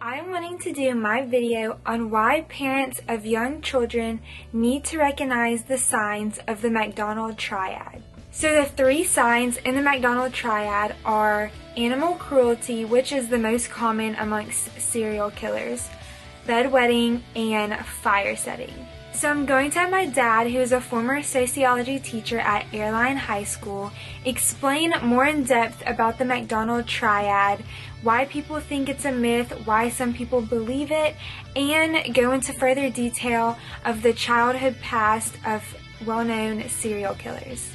I'm wanting to do my video on why parents of young children need to recognize the signs of the MacDonald Triad. So the three signs in the MacDonald Triad are animal cruelty, which is the most common amongst serial killers, bedwetting, and fire setting. So I'm going to have my dad, who is a former sociology teacher at Airline High School, explain more in depth about the MacDonald Triad, why people think it's a myth, why some people believe it, and go into further detail of the childhood past of well-known serial killers.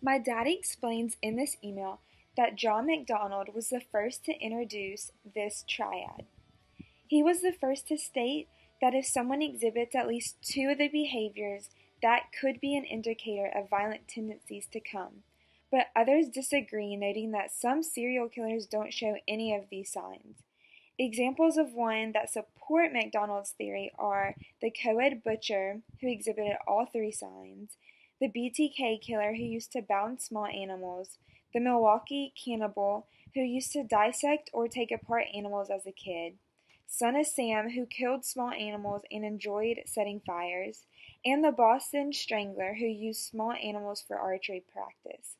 My dad explains in this email that John MacDonald was the first to introduce this triad. He was the first to state that if someone exhibits at least two of the behaviors, that could be an indicator of violent tendencies to come. But others disagree, noting that some serial killers don't show any of these signs. Examples of one that support MacDonald's theory are the co-ed butcher, who exhibited all three signs, the BTK killer, who used to bound small animals, the Milwaukee cannibal, who used to dissect or take apart animals as a kid, Son of Sam, who killed small animals and enjoyed setting fires, and the Boston Strangler, who used small animals for archery practice.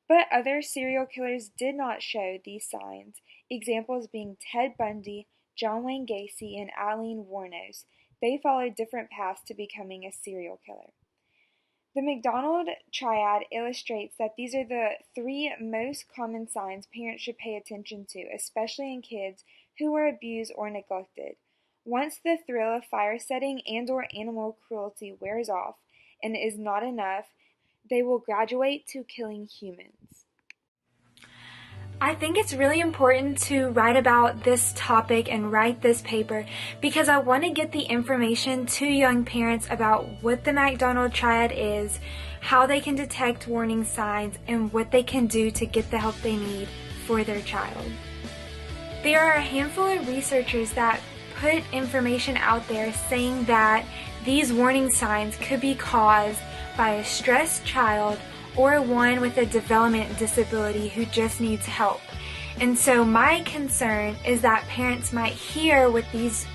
But other serial killers did not show these signs, examples being Ted Bundy, John Wayne Gacy, and Aileen Wuornos. They followed different paths to becoming a serial killer. The MacDonald Triad illustrates that these are the three most common signs parents should pay attention to, especially in kids who were abused or neglected. Once the thrill of fire setting and/or animal cruelty wears off and is not enough, they will graduate to killing humans. I think it's really important to write about this topic and write this paper because I want to get the information to young parents about what the MacDonald Triad is, how they can detect warning signs, and what they can do to get the help they need for their child. There are a handful of researchers that put information out there saying that these warning signs could be caused by a stressed child or one with a development disability who just needs help. And so my concern is that parents might hear what these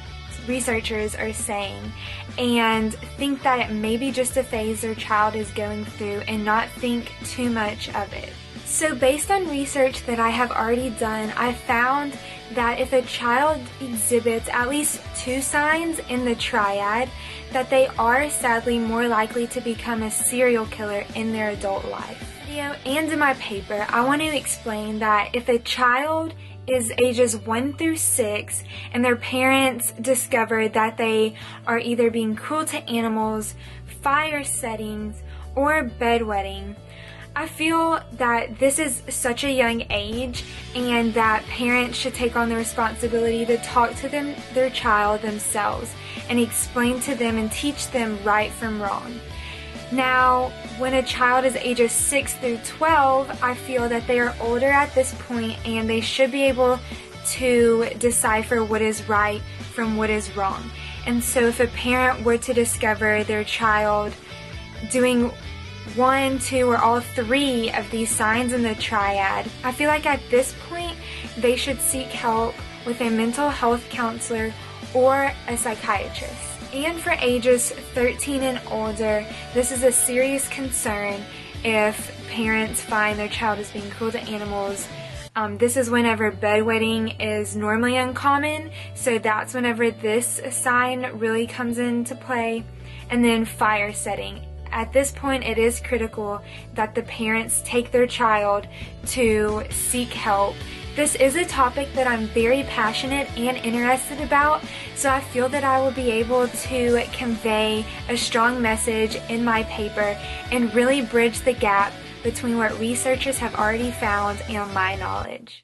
researchers are saying and think that it may be just a phase their child is going through and not think too much of it. So based on research that I have already done, I found that if a child exhibits at least two signs in the triad, that they are sadly more likely to become a serial killer in their adult life. And in my paper, I want to explain that if a child is ages 1 through 6 and their parents discover that they are either being cruel to animals, fire settings, or bedwetting, I feel that this is such a young age and that parents should take on the responsibility to talk to their child themselves and explain to them and teach them right from wrong. Now, when a child is ages 6 through 12, I feel that they are older at this point and they should be able to decipher what is right from what is wrong. And so if a parent were to discover their child doing 1, 2, or all 3 of these signs in the triad, I feel like at this point they should seek help with a mental health counselor or a psychiatrist. And for ages 13 and older, this is a serious concern if parents find their child is being cruel to animals. This is whenever bedwetting is normally uncommon, so that's whenever this sign really comes into play. And then fire setting. At this point, it is critical that the parents take their child to seek help. This is a topic that I'm very passionate and interested about, so I feel that I will be able to convey a strong message in my paper and really bridge the gap between what researchers have already found and my knowledge.